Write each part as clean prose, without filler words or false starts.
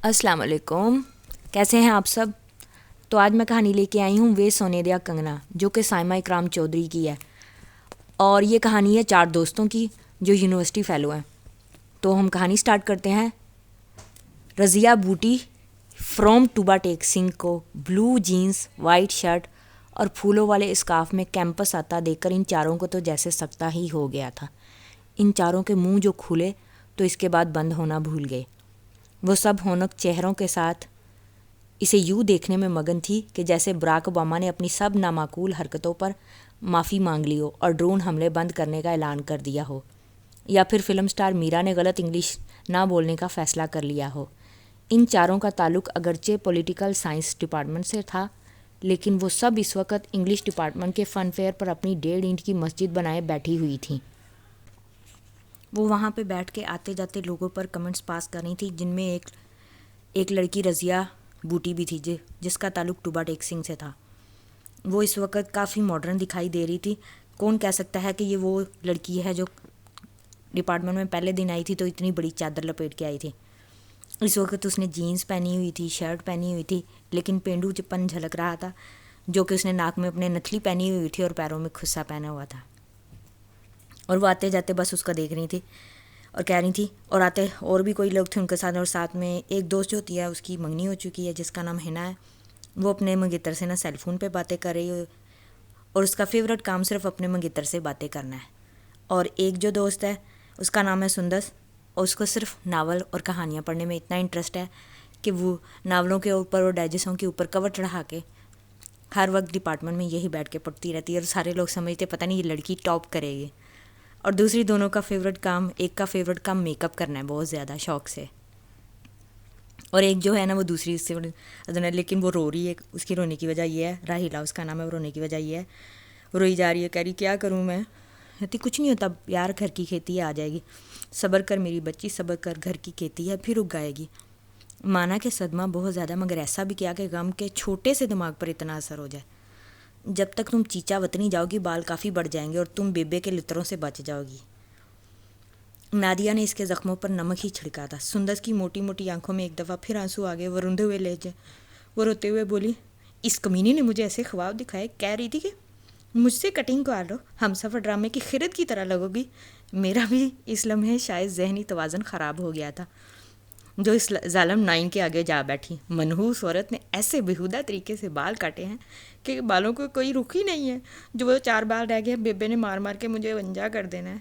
السلام علیکم، کیسے ہیں آپ سب؟ تو آج میں کہانی لے کے آئی ہوں وے سونیریا کنگنا، جو کہ سائمہ اکرام چودھری کی ہے، اور یہ کہانی ہے 4 دوستوں کی جو یونیورسٹی فیلو ہیں۔ تو ہم کہانی سٹارٹ کرتے ہیں۔ رضیہ بوٹی فرام ٹوبا ٹیک سنگھ کو بلو جینز، وائٹ شرٹ اور پھولوں والے اسکارف میں کیمپس آتا دیکھ کر ان چاروں کو تو جیسے سکتہ ہی ہو گیا تھا۔ ان چاروں کے منہ جو کھلے تو اس کے بعد بند ہونا بھول گئے۔ وہ سب ہونک چہروں کے ساتھ اسے یوں دیکھنے میں مگن تھی کہ جیسے براک اوباما نے اپنی سب نامعقول حرکتوں پر معافی مانگ لی ہو اور ڈرون حملے بند کرنے کا اعلان کر دیا ہو، یا پھر فلم سٹار میرا نے غلط انگلش نہ بولنے کا فیصلہ کر لیا ہو۔ ان چاروں کا تعلق اگرچہ پولیٹیکل سائنس ڈپارٹمنٹ سے تھا، لیکن وہ سب اس وقت انگلش ڈپارٹمنٹ کے فن فیئر پر اپنی 1.5 اینٹ کی مسجد بنائے بیٹھی ہوئی تھیں۔ وہ وہاں پہ بیٹھ کے آتے جاتے لوگوں پر کمنٹس پاس کر رہی تھی، جن میں ایک لڑکی رضیہ بوٹی بھی تھی جس کا تعلق ٹوبا ٹیک سنگھ سے تھا۔ وہ اس وقت کافی ماڈرن دکھائی دے رہی تھی۔ کون کہہ سکتا ہے کہ یہ وہ لڑکی ہے جو ڈپارٹمنٹ میں پہلے دن آئی تھی تو اتنی بڑی چادر لپیٹ کے آئی تھی۔ اس وقت اس نے جینز پہنی ہوئی تھی، شرٹ پہنی ہوئی تھی، لیکن پینڈو چپن جھلک رہا تھا، جو کہ اس نے ناک میں اپنے نتھلی پہنی ہوئی تھی اور پیروں میں خصا پہنا ہوا تھا۔ اور وہ آتے جاتے بس اس کا دیکھ رہی تھی اور کہہ رہی تھی، اور آتے اور بھی کوئی لوگ تھے ان کے ساتھ، اور ساتھ میں ایک دوست جو ہوتی ہے اس کی منگنی ہو چکی ہے جس کا نام ہینا ہے۔ وہ اپنے منگتر سے سیل فون پہ باتیں کر رہی ہے، اور اس کا فیوریٹ کام صرف اپنے منگتر سے باتیں کرنا ہے۔ اور ایک جو دوست ہے اس کا نام ہے سندس، اور اس کو صرف ناول اور کہانیاں پڑھنے میں اتنا انٹرسٹ ہے کہ وہ ناولوں کے اوپر اور ڈائجسٹوں کے اوپر کور چڑھا کے ہر وقت ڈپارٹمنٹ میں یہی بیٹھ کے پڑھتی رہتی ہے، اور سارے لوگ سمجھتے پتہ نہیں یہ لڑکی ٹاپ کرے گی۔ اور دوسری دونوں کا فیوریٹ کام، ایک کا فیوریٹ کام میک اپ کرنا ہے بہت زیادہ شوق سے، اور ایک جو ہے نا وہ دوسری اس سے، لیکن وہ رو رہی ہے۔ اس کی رونے کی وجہ یہ ہے، راہیلا اس کا نام ہے، وہ رونے کی وجہ یہ ہے، وہ روئی جا رہی ہے، کہہ رہی کیا کروں میں، کہتی کچھ نہیں ہوتا یار، گھر کی کھیتی آ جائے گی، صبر کر میری بچی، صبر کر، گھر کی کھیتی ہے پھر اگ آئے گی۔ مانا کہ صدمہ بہت زیادہ، مگر ایسا بھی کیا کہ غم کے چھوٹے سے دماغ پر اتنا اثر ہو جائے۔ جب تک تم چیچا وطنی جاؤ گی بال کافی بڑھ جائیں گے اور تم بیبے کے لطروں سے بچ جاؤ گی۔ نادیہ نے اس کے زخموں پر نمک ہی چھڑکا تھا۔ سندس کی موٹی موٹی آنکھوں میں ایک دفعہ پھر آنسو آ گئے۔ وہ روندے ہوئے لہجے وہ روتے ہوئے بولی، اس کمینی نے مجھے ایسے خواب دکھائے، کہہ رہی تھی کہ مجھ سے کٹنگ کر لو، ہم سفر ڈرامے کی خرد کی طرح لگو گی۔ میرا بھی اس لمحے شاید ذہنی توازن خراب ہو گیا تھا، جو اس ظالم نائن کے آگے جا بیٹھی۔ منحوس عورت نے ایسے بیہودہ طریقے سے بال کاٹے ہیں کہ بالوں کو کوئی رخ ہی نہیں ہے، جو وہ 4 بال رہ گئے، بیبے نے مار مار کے مجھے ونجا کر دینا ہے۔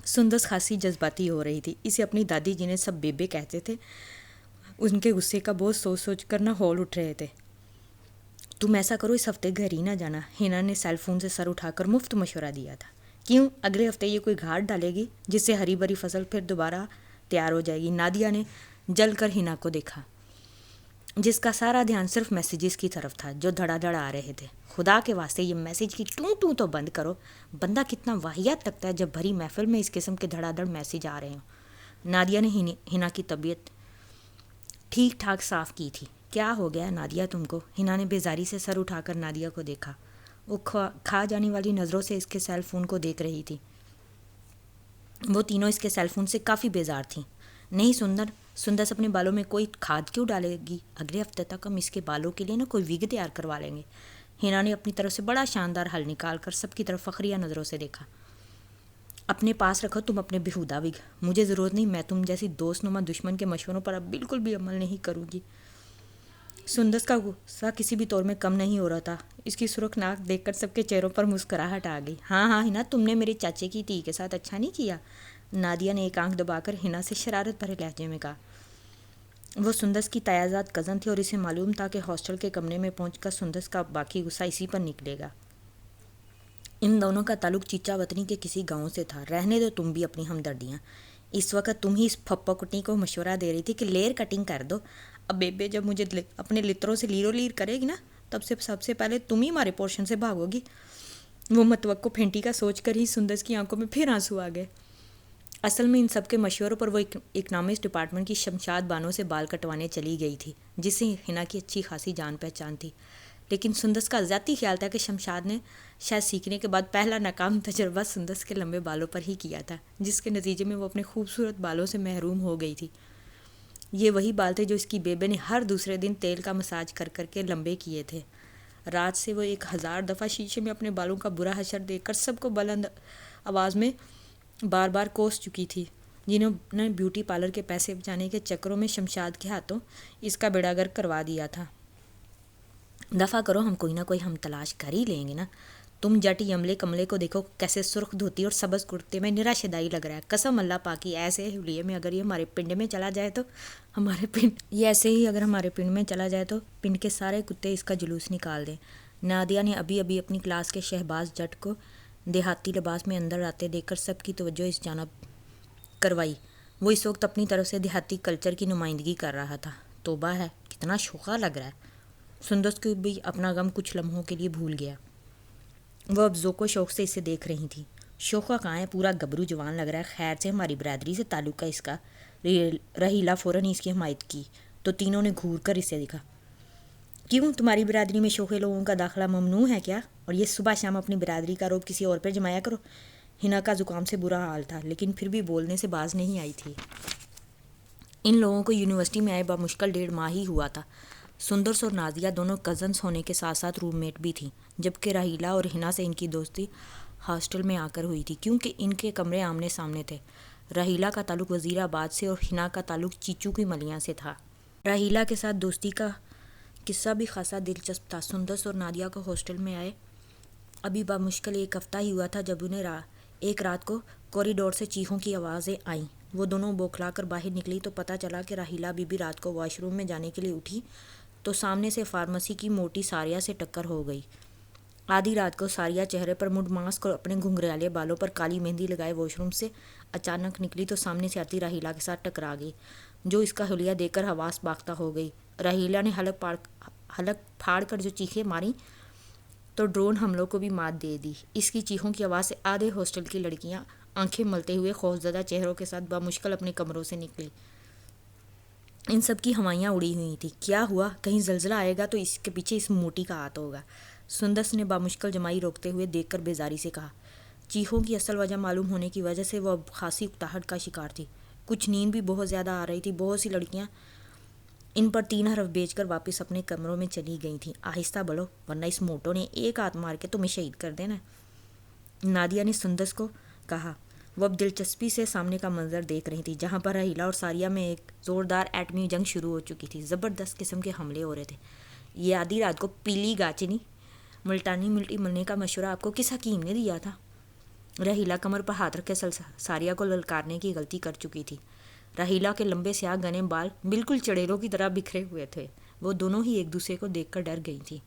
سندس خاصی جذباتی ہو رہی تھی۔ اسے اپنی دادی جنہیں سب بیبے کہتے تھے، ان کے غصے کا بہت سوچ سوچ کر نہ ہول اٹھ رہے تھے۔ تم ایسا کرو، اس ہفتے گھر ہی نہ جانا، ہینا نے سیل فون سے سر اٹھا کر مفت مشورہ دیا تھا۔ کیوں؟ اگلے ہفتے یہ کوئی گھاٹ ڈالے گی جس سے ہری بھری فصل پھر دوبارہ تیار ہو جائے گی۔ نادیہ نے جل کر ہینا کو دیکھا، جس کا سارا دھیان صرف میسیجز کی طرف تھا جو دھڑا دھڑ آ رہے تھے۔ خدا کے واسطے یہ میسیج کی ٹوں ٹوں تو بند کرو، بندہ کتنا واہیات لگتا ہے جب بھری محفل میں اس قسم کے دھڑا دھڑ میسیج آ رہے ہوں۔ نادیہ نے ہینا کی طبیعت ٹھیک ٹھاک صاف کی تھی۔ کیا ہو گیا نادیہ تم کو؟ ہینا نے بیزاری سے سر اٹھا کر نادیہ کو دیکھا۔ وہ کھا جانے والی نظروں سے اس کے سیل فون کو دیکھ رہی تھی۔ وہ تینوں اس کے سیل فون سے کافی بیزار تھیں۔ نہیں سندس اپنے بالوں میں کوئی کھاد کیوں ڈالے گی؟ اگلے ہفتے تک ہم اس کے بالوں کے لیے نا کوئی وگ تیار کروا لیں گے۔ ہینا نے اپنی طرف سے بڑا شاندار حل نکال کر سب کی طرف فخریہ نظروں سے دیکھا۔ اپنے پاس رکھو تم اپنے بیہودہ وگ، مجھے ضرورت نہیں، میں تم جیسی دوست نما دشمن کے مشوروں پر اب بالکل بھی عمل نہیں کروں گی۔ سندس کا غصہ کسی بھی طور میں کم نہیں ہو رہا تھا۔ اس کی سرخ ناک دیکھ کر سب کے چہروں پر مسکراہٹ آ گئی۔ ہاں ہینا، تم نے میرے چاچے کی ٹی کے ساتھ اچھا نہیں کیا، نادیہ نے ایک آنکھ دبا کر ہینا سے شرارت بھرے لہجے میں کہا۔ وہ سندس کی تیازاد کزن تھی اور اسے معلوم تھا کہ ہاسٹل کے کمرے میں پہنچ کر سندس کا باقی غصہ اسی پر نکلے گا۔ ان دونوں کا تعلق چیچا وطنی کے کسی گاؤں سے تھا۔ رہنے دو تم بھی اپنی ہمدردیاں، اس وقت تم ہی اس پھپھو کٹی کو مشورہ دے رہی تھی کہ لیئر کٹنگ کر دو۔ اب بیبے جب مجھے اپنے لطروں سے لیرو لیر کرے گی نا، تب سے سب سے پہلے تم ہی ہمارے پورشن سے بھاگو گی۔ وہ متوقع پھینٹی کا سوچ کر ہی سندس کی آنکھوں میں پھر آنسو آ گئے۔ اصل میں ان سب کے مشوروں پر وہ اکنامکس ڈپارٹمنٹ کی شمشاد بانوں سے بال کٹوانے چلی گئی تھی، جس سے ہینا کی اچھی خاصی جان پہچان تھی۔ لیکن سندس کا ذاتی خیال تھا کہ شمشاد نے شاید سیکھنے کے بعد پہلا ناکام تجربہ سندس کے لمبے بالوں پر ہی کیا تھا، جس کے نتیجے میں وہ اپنے خوبصورت بالوں سے محروم ہو گئی تھی۔ یہ وہی بال تھے جو اس کی بیبے نے ہر دوسرے دن تیل کا مساج کر کر کے لمبے کیے تھے۔ رات سے وہ 1000 دفعہ شیشے میں اپنے بالوں کا برا حشر دیکھ کر سب کو بلند آواز میں بار بار کوس چکی تھی، جنہوں نے بیوٹی پارلر کے پیسے بچانے کے چکروں میں شمشاد کے ہاتھوں اس کا بیڑا گرک کروا دیا تھا۔ دفعہ کرو، ہم کوئی نہ کوئی ہم تلاش کر ہی لیں گے نا۔ تم جٹی عملے کملے کو دیکھو، کیسے سرخ دھوتی اور سبز کرتے میں نرا شدائی لگ رہا ہے۔ قسم اللہ پاک کی، ایسے حلیے میں اگر یہ ہمارے پنڈ میں چلا جائے تو پنڈ کے سارے کتے اس کا جلوس نکال دیں۔ نادیہ نے ابھی اپنی کلاس کے شہباز جٹ کو دیہاتی لباس میں اندر آتے دیکھ کر سب کی توجہ اس جانب کروائی۔ وہ اس وقت اپنی طرف سے دیہاتی کلچر کی نمائندگی کر رہا تھا۔ توبہ ہے، کتنا شوخا لگ رہا ہے۔ سندس کو بھی اپنا غم کچھ لمحوں کے لیے بھول گیا۔ وہ اب ذوق و شوق سے اسے دیکھ رہی تھی۔ شوخا کہاں ہے، پورا گبرو جوان لگ رہا ہے۔ خیر سے ہماری برادری سے تعلق ہے اس کا۔ رحیلہ فوراً ہی اس کی حمایت کی تو تینوں نے گھور کر اسے دیکھا۔ کیوں، تمہاری برادری میں شوخے لوگوں کا داخلہ ممنوع ہے کیا؟ اور یہ صبح شام اپنی برادری کا روب کسی اور پہ جمایا کرو۔ ہنا کا زکام سے برا حال تھا، لیکن پھر بھی بولنے سے باز نہیں آئی تھی۔ ان لوگوں کو یونیورسٹی میں آئے بمشکل 1.5 ماہ ہی ہوا تھا۔ سندرس اور نازیہ دونوں کزنس ہونے کے ساتھ ساتھ روم میٹ بھی تھیں، جبکہ رحیلہ اور ہنا سے ان کی دوستی ہاسٹل میں آ کر ہوئی تھی، کیونکہ ان کے کمرے آمنے سامنے تھے۔ رحیلہ کا تعلق وزیر آباد سے اور ہنا کا تعلق چیچو کی ملیاں سے تھا۔ رحیلہ کے ساتھ دوستی کا قصہ بھی خاصا دلچسپ تھا۔ سندس اور نادیہ کو ہاسٹل میں آئے ابھی بمشکل 1 ہفتہ ہی ہوا تھا جب انہیں ایک رات کو کوریڈور سے چیخوں کی آوازیں آئیں۔ وہ دونوں بوکھلا کر باہر نکلی تو پتہ چلا کہ رحیلہ بی بی رات کو واش روم میں جانے کے لیے اٹھی تو سامنے سے فارمیسی کی موٹی ساریہ سے ٹکر ہو گئی۔ آدھی رات کو ساریہ چہرے پر مڈ ماسک اور اپنے گھنگریالے بالوں پر کالی مہندی لگائے واش روم سے اچانک نکلی تو سامنے سے آتی رحیلہ کے ساتھ ٹکرا گئی، جو اس کا حلیہ دیکھ کر حواس باختہ ہو گئی۔ رحیلہ نے حلق پھاڑ کر جو چیخیں ماری تو ڈرون حملوں کو بھی مات دے دی۔ اس کی چیخوں کی آواز سے آدھے ہاسٹل کی لڑکیاں آنکھیں ملتے ہوئے خوفزدہ چہروں کے ساتھ بمشکل اپنے کمروں سے نکلی۔ ان سب کی ہوائیاں اڑی ہوئی تھیں۔ کیا ہوا، کہیں زلزلہ آئے گا تو اس کے پیچھے اس موٹی کا ہاتھ ہوگا، سندس نے بمشکل جمائی روکتے ہوئے دیکھ کر بیزاری سے کہا۔ چیخوں کی اصل وجہ معلوم ہونے کی وجہ سے وہ اب خاصی اکتاہٹ کا شکار تھی۔ کچھ نیند بھی بہت زیادہ آ رہی تھی۔ بہت سی لڑکیاں ان پر 3 حرف بیچ کر واپس اپنے کمروں میں چلی گئی تھیں۔ آہستہ بڑھو ورنہ اس موٹو نے ایک ہاتھ مار کے تمہیں شہید کر دینا، نادیہ نے سندس کو کہا۔ وہ اب دلچسپی سے سامنے کا منظر دیکھ رہی تھی، جہاں پر رحیلہ اور ساریہ میں ایک زوردار ایٹمی جنگ شروع ہو چکی تھی۔ زبردست قسم کے حملے ہو رہے تھے۔ یہ آدھی رات کو پیلی گاچنی ملٹانی ملٹی ملنے کا مشورہ آپ کو کس حکیم نے دیا تھا؟ رحیلہ کمر پر ہاتھ رکھ کے ساریہ کو للکارنے کی غلطی کر چکی تھی۔ رحیلہ کے لمبے سیاہ گھنے بال بالکل چڑیلوں کی طرح بکھرے ہوئے تھے۔ وہ دونوں ہی ایک دوسرے کو دیکھ کر ڈر گئی تھیں۔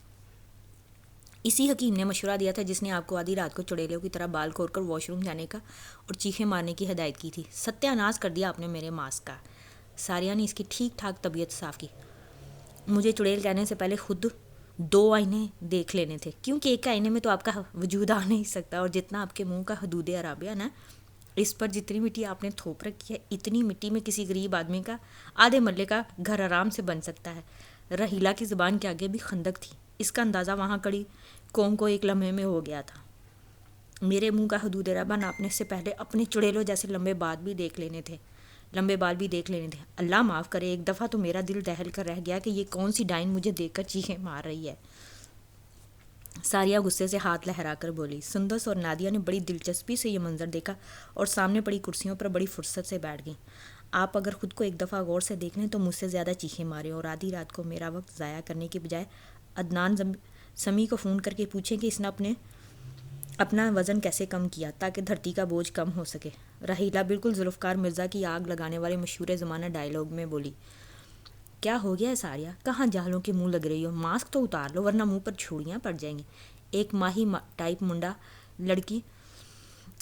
اسی حکیم نے مشورہ دیا تھا جس نے آپ کو آدھی رات کو چڑیلوں کی طرح بال کھول کر واش روم جانے کا اور چیخیں مارنے کی ہدایت کی تھی۔ ستیہ ناش کر دیا آپ نے میرے ماسک کا۔ ساریہ نے اس کی ٹھیک ٹھاک طبیعت صاف کی۔ مجھے چڑیل کہنے سے پہلے خود 2 آئینے دیکھ لینے تھے، کیونکہ ایک آئینے میں تو آپ کا وجود آ نہیں سکتا، اور جتنا آپ کے منہ کا حدود عرابیہ نا، اس پر جتنی مٹی آپ نے تھوپ رکھی ہے، اتنی مٹی میں کسی غریب آدمی کا آدھے مرلے کا گھر آرام سے بن سکتا ہے۔ رحیلہ کی زبان کے آگے بھی خندق تھی۔ اس کا اندازہ وہاں کڑی قوم کو ایک لمحے میں ہو گیا تھا۔ میرے منہ کا حدود ربا ناپنے سے پہلے اپنے چڑیلوں جیسے لمبے بال بھی دیکھ لینے تھے۔ اللہ معاف کرے، ایک دفعہ تو میرا دل دہل کر رہ گیا کہ یہ کون سی ڈائن مجھے دیکھ کر چیخیں مار رہی ہے۔ ساریہ غصے سے ہاتھ لہرا کر بولی۔ سندس اور نادیہ نے بڑی دلچسپی سے یہ منظر دیکھا اور سامنے پڑی کرسیوں پر بڑی فرصت سے بیٹھ گئیں۔ آپ اگر خود کو ایک دفعہ غور سے دیکھ لیں تو مجھ سے زیادہ چیخیں ماریں اور آدھی رات کو میرا وقت ضائع کرنے کی بجائے عدنان سمیع کو فون کر کے پوچھیں کہ اس نے اپنا وزن کیسے کم کیا تاکہ دھرتی کا بوجھ کم ہو سکے۔ رحیلہ بالکل ذوالفقار مرزا کی آگ لگانے والے مشہور زمانہ ڈائیلاگ میں بولی۔ کیا ہو گیا ہے ساریہ، کہاں جاہلوں کے منہ لگ رہی ہو؟ ماسک تو اتار لو ورنہ منہ پر چھڑیاں پڑ جائیں گی۔ ایک ماہی ٹائپ منڈا لڑکی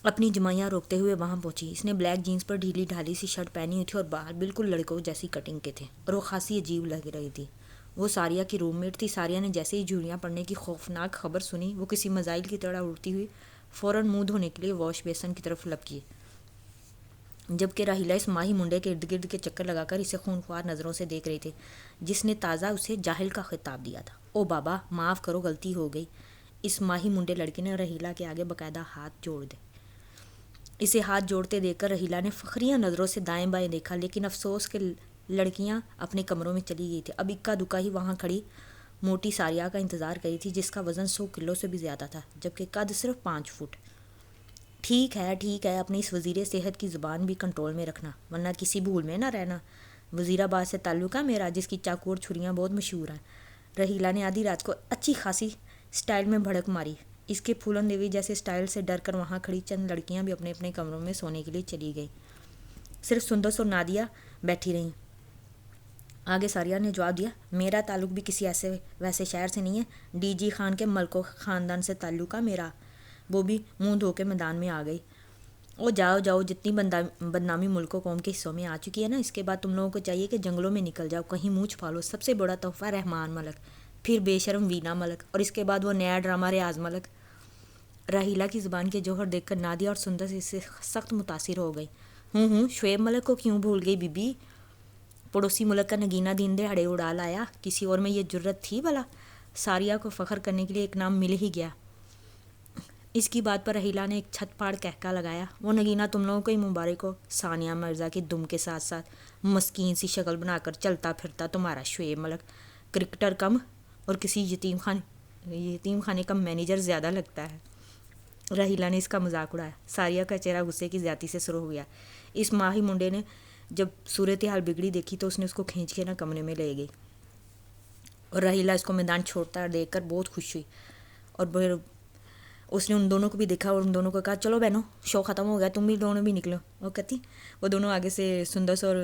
اپنی جمائیاں روکتے ہوئے وہاں پہنچی۔ اس نے بلیک جینس پر ڈھیلی ڈھالی سی شرٹ پہنی ہوئی تھی اور بال بالکل لڑکوں جیسی کٹنگ کے تھے، اور وہ خاصی عجیب لگ رہی تھی۔ وہ ساریہ کی روم میٹ تھی۔ ساریہ نے جیسے ہی جھڑیاں پڑنے کی خوفناک خبر سنی، وہ کسی میزائل کی طرح اڑتی ہوئی فوراً منہ دھونے کے لیے واش بیسن کی طرف لپکی، جبکہ رحیلہ اس ماہی منڈے کے ارد گرد کے چکر لگا کر اسے خونخوار نظروں سے دیکھ رہی تھی، جس نے تازہ اسے جاہل کا خطاب دیا تھا۔ او بابا معاف کرو، غلطی ہو گئی۔ اس ماہی منڈے لڑکے نے رحیلہ کے آگے باقاعدہ ہاتھ جوڑ دے۔ اسے ہاتھ جوڑتے دیکھ کر رحیلہ نے فخریہ نظروں سے دائیں بائیں دیکھا، لیکن افسوس کہ لڑکیاں اپنے کمروں میں چلی گئی تھیں. اب اکا دکا ہی وہاں کھڑی موٹی ساریہ کا انتظار کری تھی جس کا وزن 100 کلو سے بھی زیادہ تھا جبکہ قد صرف 5 فٹ. ٹھیک ہے اپنی اس وزیر صحت کی زبان بھی کنٹرول میں رکھنا ورنہ کسی بھول میں نہ رہنا. وزیر آباد سے تعلق ہے میرا جس کی چاقو اور چھریاں بہت مشہور ہیں. رحیلہ نے آدھی رات کو اچھی خاصی سٹائل میں بھڑک ماری. اس کے پھولن دیوی جیسے سٹائل سے ڈر کر وہاں کھڑی چند لڑکیاں بھی اپنے اپنے کمروں میں سونے کے لیے چلی گئیں. صرف سندس اور نادیہ بیٹھی رہیں. آگے ساریہ نے جواب دیا میرا تعلق بھی کسی ایسے ویسے شہر سے نہیں ہے. ڈی جی خان کے ملکوں خاندان سے تعلق ہے میرا. وہ بھی منہ دھو کے میدان میں آ گئی. او جاؤ جتنی بدنامی ملک و قوم کے حصوں میں آ چکی ہے نا اس کے بعد تم لوگوں کو چاہیے کہ جنگلوں میں نکل جاؤ کہیں منہ چھپا لو. سب سے بڑا تحفہ رحمان ملک پھر بے شرم وینا ملک اور اس کے بعد وہ نیا ڈرامہ ریاض ملک. راحیلہ کی زبان کے جوہر دیکھ کر نادیہ اور سندس اس سے سخت متاثر ہو گئی. شعیب ملک کو کیوں بھول گئی بی بی؟ پڑوسی ملک کا نگینہ دن دہاڑے اڑا لایا. کسی اور میں یہ جرت تھی بھلا؟ ساریہ کو فخر کرنے کے لیے ایک نام مل ہی گیا. اس کی بات پر رحیلہ نے ایک چھت پاڑ کہکا لگایا. وہ نگینہ تم لوگوں کو ہی مبارک ہو. ثانیہ مرزا کے دم کے ساتھ ساتھ مسکین سی شکل بنا کر چلتا پھرتا تمہارا شعیب ملک کرکٹر کم اور کسی یتیم خانے کا مینیجر زیادہ لگتا ہے. رحیلہ نے اس کا مذاق اڑایا. ساریہ کا چہرہ غصے کی زیادتی سے سرخ ہو گیا. اس ماہی منڈے نے جب صورتحال بگڑی دیکھی تو اس نے اس کو کھینچ کے کمرے میں لے گئی اور رحیلہ اس کو میدان چھوڑتا دیکھ کر بہت خوش ہوئی. اور اس نے ان دونوں کو بھی دیکھا اور ان دونوں کو کہا چلو بہنوں شو ختم ہو گیا تم بھی دونوں بھی نکلو. وہ دونوں آگے سے سندس اور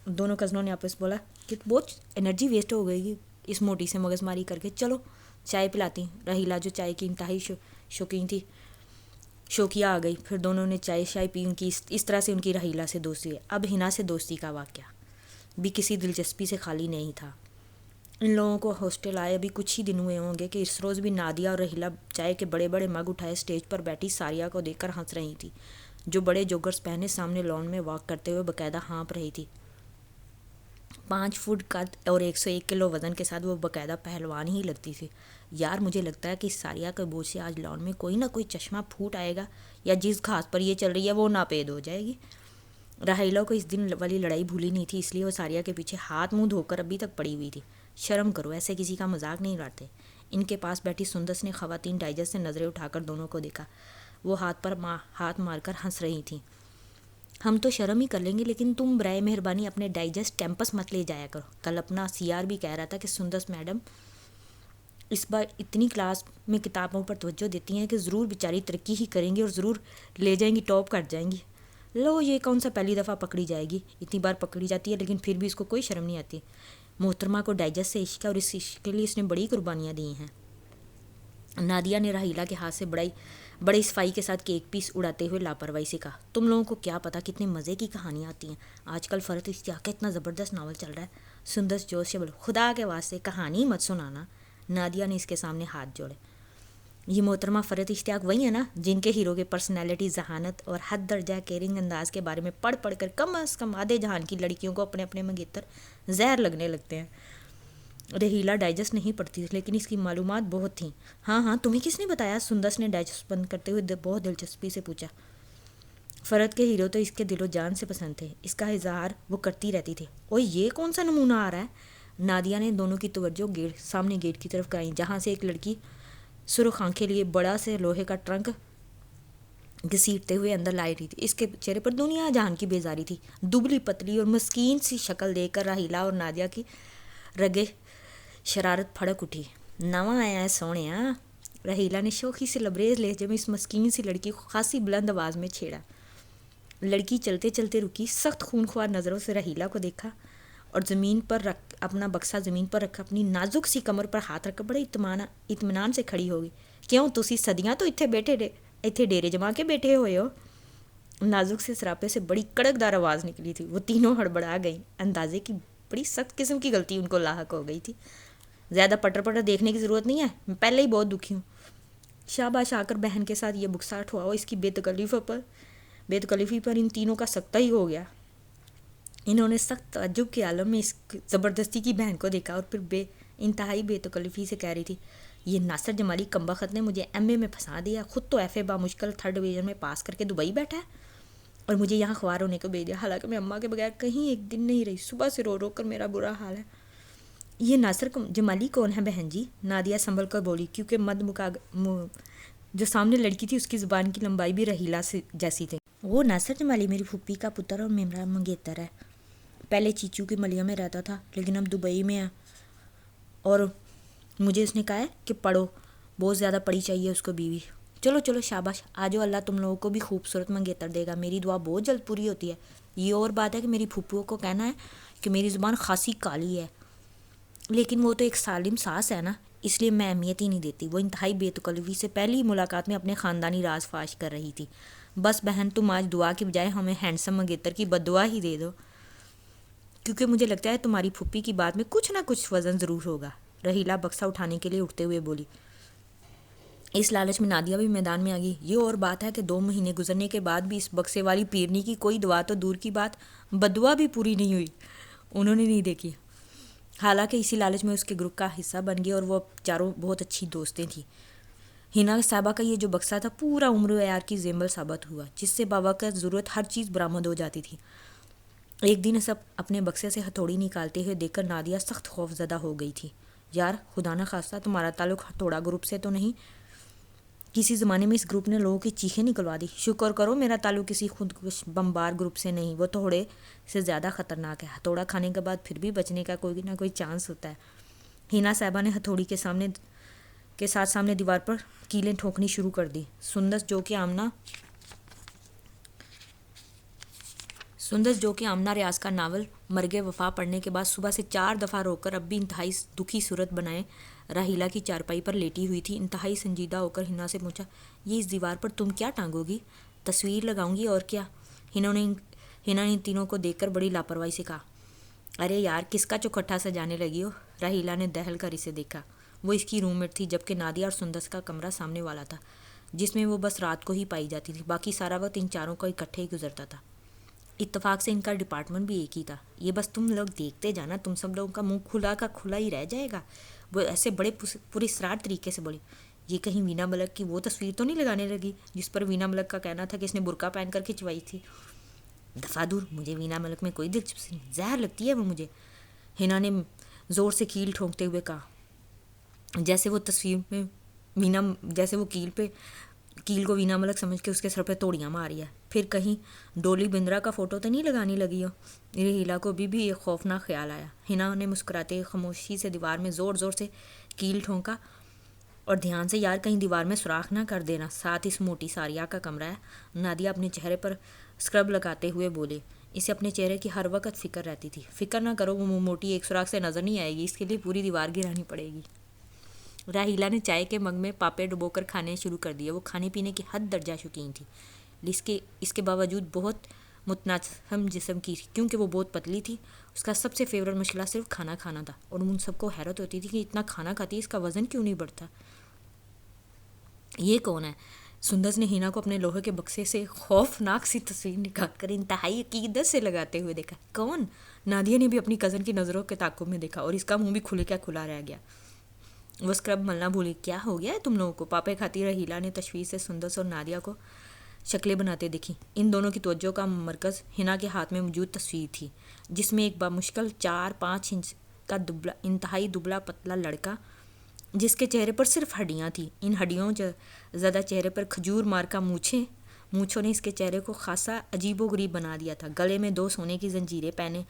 دونوں کزنوں نے آپس بولا کہ بہت انرجی ویسٹ ہو گئی اس موٹی سے مغز ماری کر کے. چلو چائے پلاتی. رحیلہ جو چائے کی انتہائی شوقین تھی شوقیہ آ گئی. پھر دونوں نے چائے شائے پی. ان کی اس طرح سے ان کی رحیلہ سے دوستی ہے. اب ہنا سے دوستی کا واقعہ بھی کسی دلچسپی سے خالی نہیں تھا. ان لوگوں کو ہاسٹل آئے ابھی کچھ ہی دن ہوئے ہوں گے کہ اس روز بھی نادیہ اور رحیلہ چائے کے بڑے بڑے مگ اٹھائے اسٹیج پر بیٹھی ساریہ کو دیکھ کر ہنس رہی تھی جو بڑے جوگرز پہنے سامنے لان میں واک کرتے ہوئے باقاعدہ ہانپ رہی تھی. 5 فٹ قد اور 101 کلو وزن کے ساتھ وہ باقاعدہ پہلوان ہی لگتی تھی. یار مجھے لگتا ہے کہ ساریہ کے بوجھ سے آج لان میں کوئی نہ کوئی چشمہ پھوٹ آئے گا یا جس گھاس پر یہ چل رہی ہے وہ ناپید ہو جائے گی. راحیلہ کو اس دن والی لڑائی بھولی نہیں تھی اس لیے وہ ساریہ کے پیچھے ہاتھ منہ دھو کر ابھی تک پڑی ہوئی تھی. شرم کرو ایسے کسی کا مذاق نہیں اڑاتے. ان کے پاس بیٹھی سندس نے خواتین ڈائجسٹ سے نظریں اٹھا کر دونوں کو دیکھا. وہ ہاتھ پر ہاتھ مار کر ہنس رہی تھیں. ہم تو شرم ہی کر لیں گے لیکن تم برائے مہربانی اپنے ڈائجسٹ کیمپس مت لے جایا کرو. کل اپنا CR بھی کہہ رہا تھا کہ سندس میڈم اس بار اتنی کلاس میں کتابوں پر توجہ دیتی ہیں کہ ضرور بیچاری ترقی ہی کریں گی اور ضرور لے جائیں گی ٹاپ کر جائیں گی. لو یہ کون سا پہلی دفعہ پکڑی جائے گی. اتنی بار پکڑی جاتی ہے لیکن پھر بھی اس کو کوئی شرم نہیں آتی. محترمہ کو ڈائجسٹ سے عشق ہے اور اس عشق کے لیے اس نے بڑی قربانیاں دی ہیں. نادیہ نے راحیلہ کے ہاتھ سے بڑی صفائی کے ساتھ کیک پیس اڑاتے ہوئے لاپرواہی سے کہا تم لوگوں کو کیا پتا کتنے مزے کی کہانیاں آتی ہیں. آج کل فرحت اشتیاق کا اتنا زبردست ناول چل رہا ہے. سندس جوش سے بولو خدا کے واسطے کہانی مت سنانا. نادیہ نے اس کے سامنے ہاتھ جوڑے. یہ محترمہ فرحت اشتیاق وہی ہے نا جن کے ہیرو کے پرسنالٹی ذہانت اور حد درجہ کیئرنگ انداز کے بارے میں پڑھ کر کم از کم آدھے جہان کی لڑکیوں کو اپنے اپنے منگیتر زہر لگنے لگتے ہیں. رحیلہ ڈائجسٹ نہیں پڑھتی تھی لیکن اس کی معلومات بہت تھیں. ہاں تمہیں کس نے بتایا؟ سندس نے ڈائجسٹ بند کرتے ہوئے بہت دلچسپی سے پوچھا. فرحت کے ہیرو تو اس کے دل و جان سے پسند تھے. اس کا اظہار وہ کرتی رہتی تھی. اوہ یہ کون سا نمونہ آ رہا ہے؟ نادیہ نے دونوں کی توجہ سامنے گیٹ کی طرف کرائی جہاں سے ایک لڑکی سرخ آنکھیں لیے بڑا سے لوہے کا ٹرنک گھسیٹتے ہوئے اندر لائی رہی تھی. اس کے چہرے پر دنیا جہان کی بیزاری تھی. دبلی پتلی اور مسکین سی شکل دیکھ کر راحیلہ اور نادیہ کی رگے شرارت پھڑک اٹھی. نواں آیا ہے سونیا. راحیلہ نے شوخی سے لبریز لہجے میں اس مسکین سی لڑکی کو خاصی بلند آواز میں چھیڑا. لڑکی چلتے چلتے رکی. سخت خونخوار نظروں سے راحیلہ کو دیکھا اور زمین پر رکھ اپنا بکسا زمین پر رکھا اپنی نازک سی کمر پر ہاتھ رکھ کر بڑے اطمینان سے کھڑی ہوگی. کیوں تسی صدیاں تو اتنے ڈیرے جما کے بیٹھے ہوئے ہو؟ نازک سے سراپے سے بڑی کڑک دار آواز نکلی تھی. وہ تینوں ہڑبڑا گئیں. اندازے کی بڑی سخت قسم کی غلطی ان کو لاحق ہو گئی تھی. زیادہ پٹر دیکھنے کی ضرورت نہیں ہے. میں پہلے ہی بہت دکھی ہوں. شاباش آ کر بہن کے ساتھ یہ بکساٹ ہوا. اس کی بے تکلفی پر ان تینوں کا سکتہ ہی ہو گیا. انہوں نے سخت تعجب کے عالم میں اس زبردستی کی بہن کو دیکھا اور پھر انتہائی بے تکلفی سے کہہ رہی تھی یہ ناصر جمالی کمبخت نے مجھے MA میں پھنسا دیا. خود تو FA بامشکل 3rd ڈویژن میں پاس کر کے دبئی بیٹھا ہے. اور مجھے یہاں خوار ہونے کو بھیج دیا، حالانکہ میں اماں کے بغیر کہیں ایک دن نہیں رہی، صبح سے رو رو کر میرا برا حال ہے۔ یہ ناصر جمالی کون ہے بہن جی؟ نادیہ سنبھل کر بولی، کیونکہ جو سامنے لڑکی تھی اس کی زبان کی لمبائی بھی رحیلہ سے جیسی تھی۔ وہ ناصر جمالی میری پھوپھی کا پتر اور میرا منگیتر ہے، پہلے چیچو کی ملیا میں رہتا تھا لیکن اب دبئی میں ہے، اور مجھے اس نے کہا ہے کہ پڑھو، بہت زیادہ پڑھی چاہیے اس کو بیوی۔ چلو چلو شاباش، آجو، اللہ تم لوگوں کو بھی خوبصورت منگیتر دے گا، میری دعا بہت جلد پوری ہوتی ہے۔ یہ اور بات ہے کہ میری پھوپھیوں کو کہنا ہے کہ میری زبان خاصی کالی ہے، لیکن وہ تو ایک سالم ساس ہے نا، اس لیے میں اہمیت ہی نہیں دیتی۔ وہ انتہائی بے تکلفی سے پہلی ملاقات میں اپنے خاندانی راز فاش کر رہی تھی۔ بس بہن، تم آج دعا کی بجائے ہمیں ہینڈسم منگیتر کی بد دعا ہی دے دو، کیونکہ مجھے لگتا ہے تمہاری پھوپھی کی بات میں کچھ نہ کچھ وزن ضرور ہوگا۔ رحیلہ بکسہ اٹھانے کے لیے اٹھتے ہوئے بولی۔ اس لالچ میں نادیہ بھی میدان میں آ گئی۔ یہ اور بات ہے کہ 2 مہینے گزرنے کے بعد بھی اس بکسے والی پیرنی کی کوئی دعا تو دور کی بات، بدعا بھی پوری نہیں ہوئی۔ انہوں نے نہیں دیکھی، حالانکہ اسی لالچ میں اس کے گروپ کا حصہ بن گئی اور وہ چاروں بہت اچھی دوستیں تھیں۔ ہنا صاحبہ کا یہ جو بکسہ تھا پورا عمر عیار کی زیمبل ثابت ہوا، جس سے باوقت ضرورت ہر چیز برآمد ہو جاتی تھی۔ ایک دن سب اپنے بکسے سے ہتھوڑی نکالتے ہوئے دیکھ کر نادیہ سخت خوف زدہ ہو گئی تھی۔ یار، خدا نہ خواستہ تمہارا تعلق ہتھوڑا گروپ سے تو نہیں؟ کسی زمانے میں اس گروپ نے لوگوں کی چیخیں نکلوا دی۔ شکر کرو میرا تعلق کسی خودکش بمبار گروپ سے نہیں، وہ تھوڑے سے زیادہ خطرناک ہے۔ ہتھوڑا کھانے کے بعد پھر بھی بچنے کا کوئی نہ کوئی چانس ہوتا ہے۔ ہینا صاحبہ نے ہتھوڑی کے ساتھ سامنے دیوار پر کیلیں ٹھوکنی شروع کر دی۔ سندس جو کہ آمنہ ریاض کا ناول مرگ وفا پڑھنے کے بعد صبح سے 4 دفعہ رو کر اب بھی انتہائی دکھی صورت بنائے راحیلہ کی چارپائی پر لیٹی ہوئی تھی، انتہائی سنجیدہ ہو کر ہنا سے پوچھا، یہ اس دیوار پر تم کیا ٹانگو گی؟ تصویر لگاؤں گی اور کیا؟ ہنا نے ان تینوں کو دیکھ کر بڑی لاپرواہی سے کہا، ارے یار، کس کا چوکھٹا سجانے لگی ہو؟ راحیلہ نے دہل کر اسے دیکھا۔ وہ اس کی روم میٹ تھی، جبکہ نادیہ اور سندس کا کمرہ سامنے والا تھا، جس میں وہ بس رات کو ہی پائی جاتی تھی، باقی سارا وقت ان چاروں کا اکٹھے ہی گزرتا تھا۔ اتفاق سے ان کا ڈپارٹمنٹ بھی ایک ہی تھا۔ یہ بس تم لوگ دیکھتے جانا، تم سب لوگوں کا منہ کھلا کا کھلا ہی رہ جائے گا۔ وہ ایسے بڑے پراسرار طریقے سے بولی، یہ کہیں وینا ملک کی وہ تصویر تو نہیں لگانے لگی جس پر وینا ملک کا کہنا تھا کہ اس نے برقع پہن کر کھنچوائی تھی؟ دفعہ دور، مجھے وینا ملک میں کوئی دلچسپی نہیں، زہر لگتی ہے وہ مجھے، ہنا نے زور سے کیل ٹھونکتے ہوئے کہا، جیسے وہ کیل کو وینا ملک سمجھ کے اس کے سر پہ توڑیاں ماری ہے۔ پھر کہیں ڈولی بندرا کا فوٹو تو نہیں لگانے لگی ہو؟ رحیلہ کو بھی ایک خوفناک خیال آیا۔ ہنا نے مسکراتے خاموشی سے دیوار میں زور زور سے کیل ٹھونکا، اور دھیان سے، یار کہیں دیوار میں سوراخ نہ کر دینا، ساتھ اس موٹی ساریا کا کمرہ ہے۔ نادیہ اپنے چہرے پر اسکرب لگاتے ہوئے بولے، اسے اپنے چہرے کی ہر وقت فکر رہتی تھی۔ فکر نہ کرو، وہ موٹی ایک سوراخ سے نظر نہیں آئے گی، اس کے لیے پوری دیوار گرانی پڑے گی۔ راحیلہ نے چائے کے مگ میں پاپے ڈبو کر کھانے شروع کر دیے۔ وہ کھانے پینے کی حد درجہ شوقین تھی، اس کے باوجود بہت متناسب جسم کی تھی، کیونکہ وہ بہت پتلی تھی۔ اس کا سب سے فیورٹ مشغلہ صرف کھانا کھانا تھا، اور ان سب کو حیرت ہوتی تھی کہ اتنا کھانا کھاتی ہے، اس کا وزن کیوں نہیں بڑھتا۔ یہ کون ہے؟ سندس نے ہینا کو اپنے لوہے کے بکسے سے خوفناک سی تصویر نکال کر انتہائی عقیدت سے لگاتے ہوئے دیکھا۔ کون؟ نادیہ نے بھی اپنی کزن کی نظروں کے تعاقب میں دیکھا، اور اس کا منہ بھی کھلا رہ گیا۔ وہ اسکرب ملنا بھولی۔ کیا ہو گیا ہے تم لوگوں کو؟ پاپے کھاتی راحیلہ نے تشویش سے سندس اور نادیہ کو شکلیں بناتے دیکھی۔ ان دونوں کی توجہ کا مرکز ہنا کے ہاتھ میں موجود تصویر تھی، جس میں ایک بمشکل 4-5 انچ کا انتہائی دبلا پتلا لڑکا، جس کے چہرے پر صرف ہڈیاں تھیں۔ ان ہڈیوں زدہ چہرے پر کھجور مار کا مونچھوں نے اس کے چہرے کو خاصا عجیب و غریب بنا دیا تھا۔ گلے میں 2 سونے کی زنجیریں پہنے،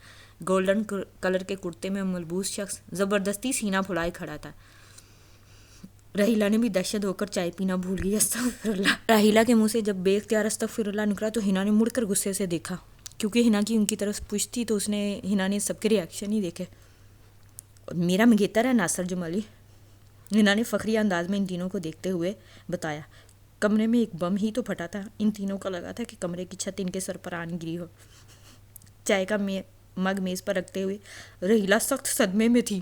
گولڈن کلر کے کرتے میں ملبوس شخص زبردستی سینہ پھلائے کھڑا تھا۔ راحیلہ نے بھی دہشت ہو کر چائے پینا بھول گئی۔ استغفر اللہ۔ راحیلہ کے منہ سے جب بے اختیار استغفر اللہ نکلا تو ہنا نے مڑ کر غصے سے دیکھا۔ کیونکہ ہنا کی ان کی طرف پوچھ تھی تو ہنا نے سب کے ریاکشن ہی دیکھے۔ میرا منگیتر ہے ناصر جمالی، ہنا نے فخری انداز میں ان تینوں کو دیکھتے ہوئے بتایا۔ کمرے میں ایک بم ہی تو پھٹا تھا، ان تینوں کا لگا تھا کہ کمرے کی چھت ان کے سر پر آن گری ہو۔ چائے کا مگ میز پر رکھتے ہوئے راحیلہ سخت صدمے میں تھی۔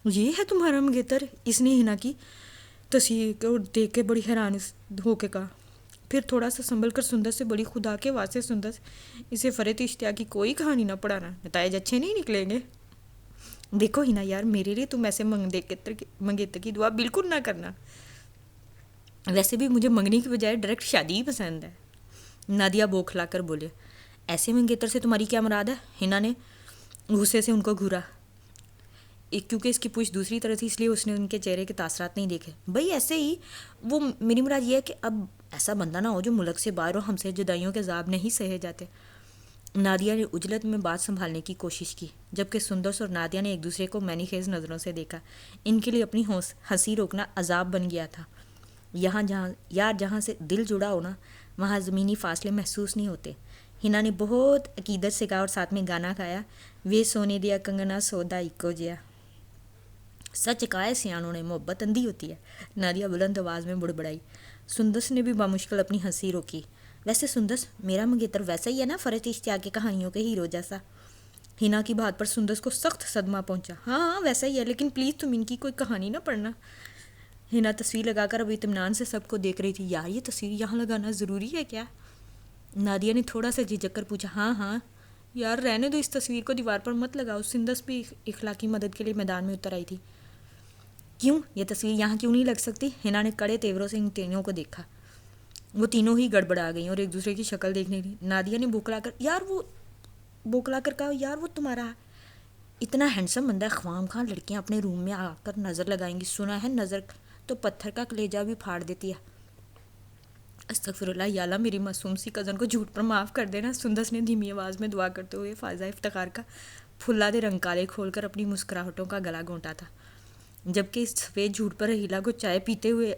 یہ ہے تمہارا منگیتر؟ اس نے ہنا کی تصویر کو دیکھ کے بڑی حیران ہو کے کہا۔ پھر تھوڑا سا سنبھل کر سندس سے بڑی، خدا کے واسطے سندس، اسے فرید اشتیاق کی کوئی کہانی نہ پڑھانا، نتائج اچھے نہیں نکلیں گے۔ دیکھو ہنا یار، میرے لیے تم ایسے منگیتر کی دعا بالکل نہ کرنا، ویسے بھی مجھے منگنی کی بجائے ڈائریکٹ شادی ہی پسند ہے۔ نادیہ بوکھلا کر بولے۔ ایسے منگیتر سے تمہاری کیا مراد ہے؟ ہنا نے غصے سے ان کو گھورا، کیونکہ اس کی پوچھ دوسری طرح تھی، اس لیے اس نے ان کے چہرے کے تاثرات نہیں دیکھے. بھائی ایسے ہی، وہ میری مراد یہ ہے کہ اب ایسا بندہ نہ ہو جو ملک سے باہر ہو، ہم سے جدائیوں کے عذاب نہیں سہے جاتے. نادیہ نے عجلت میں بات سنبھالنے کی کوشش کی، جبکہ سندس اور نادیہ نے ایک دوسرے کو معنی خیز نظروں سے دیکھا. ان کے لیے اپنی ہنسی روکنا عذاب بن گیا تھا. جہاں سے دل جڑا ہونا، وہاں زمینی فاصلے محسوس نہیں ہوتے. ہنا نے بہت عقیدت سے کہا اور ساتھ میں گانا گایا، وے سونے دیا کنگنا سودا اکو جیا. سچ کہا ہے سیانوں نے، محبت اندھی ہوتی ہے. نادیہ بلند آواز میں بڑبڑائی. سندس نے بھی بامشکل اپنی ہنسی روکی. ویسے سندس، میرا منگیتر ویسا ہی ہے نا، فرحت اشتیاق کی کہانیوں کے ہیرو جیسا؟ ہنا کی بات پر سندس کو سخت صدمہ پہنچا. ہاں ویسا ہی ہے، لیکن پلیز تم ان کی کوئی کہانی نہ پڑھنا. ہنا تصویر لگا کر اب اطمینان سے سب کو دیکھ رہی تھی. یار یہ تصویر یہاں لگانا ضروری ہے کیا؟ نادیہ نے تھوڑا سا جھجک کر پوچھا. ہاں یار رہنے دو، اس تصویر کو دیوار پر مت لگاؤ. سندس بھی اخلاقی مدد کے لیے میدان میں اتر آئی تھی. کیوں یہ تصویر یہاں کیوں نہیں لگ سکتی؟ ہنا نے کڑے تیوروں سے ان تینوں کو دیکھا. وہ تینوں ہی گڑبڑا گئیں اور ایک دوسرے کی شکل دیکھنے لگیں. نادیہ نے بوکلا کر کہا، یار وہ تمہارا اتنا ہینڈسم بندہ ہے، خواہ خواہ لڑکیاں اپنے روم میں آ کر نظر لگائیں گی. سنا ہے نظر تو پتھر کا کلیجہ بھی پھاڑ دیتی ہے. استغفر اللہ، یا اللہ میری معصوم سی کزن کو جھوٹ پر معاف کر دینا. سندس نے دھیمی آواز میں دعا کرتے ہوئے فائزہ افتخار کا پھلادے رنگ کالے کھول کر اپنی مسکراہٹوں کا گلا گھونٹا تھا، جبکہ اس سفید جھوٹ پر رحیلہ کو چائے پیتے ہوئے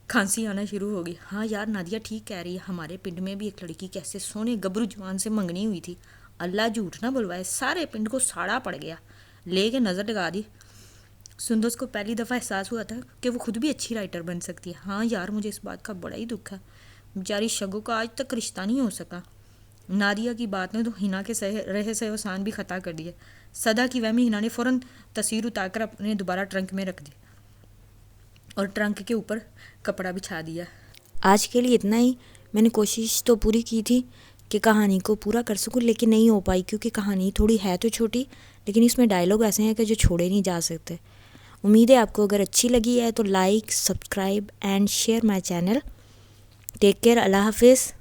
کھانسی آنا شروع ہوگی. ہاں یار نادیہ ٹھیک کہہ رہی ہے، ہمارے پنڈ میں بھی ایک لڑکی کیسے سونے گبرو جوان سے منگنی ہوئی تھی. اللہ جھوٹ نہ بلوائے، سارے پنڈ کو ساڑا پڑ گیا، لے کے نظر لگا دی. سندس کو پہلی دفعہ احساس ہوا تھا کہ وہ خود بھی اچھی رائٹر بن سکتی ہے. ہاں یار مجھے اس بات کا بڑا ہی دکھ ہے، بیچاری شگو کا آج تک رشتہ نہیں ہو سکا. نادیہ کی بات نے تو ہنا کے رہے سے وسان بھی خطا کر دیے. صدا کی وہمی ہنا نے فوراً تصویر اتار کر اپنے دوبارہ ٹرنک میں رکھ دی اور ٹرنک کے اوپر کپڑا بچھا دیا. آج کے لیے اتنا ہی. میں نے کوشش تو پوری کی تھی کہ کہانی کو پورا کر سکوں، لیکن نہیں ہو پائی کیونکہ کہانی تھوڑی ہے تو چھوٹی، لیکن اس میں ڈائلاگ ایسے ہیں کہ جو چھوڑے نہیں جا سکتے. امید ہے آپ کو اگر اچھی لگی ہے تو like, subscribe and share my channel. Take care. اللہ حافظ.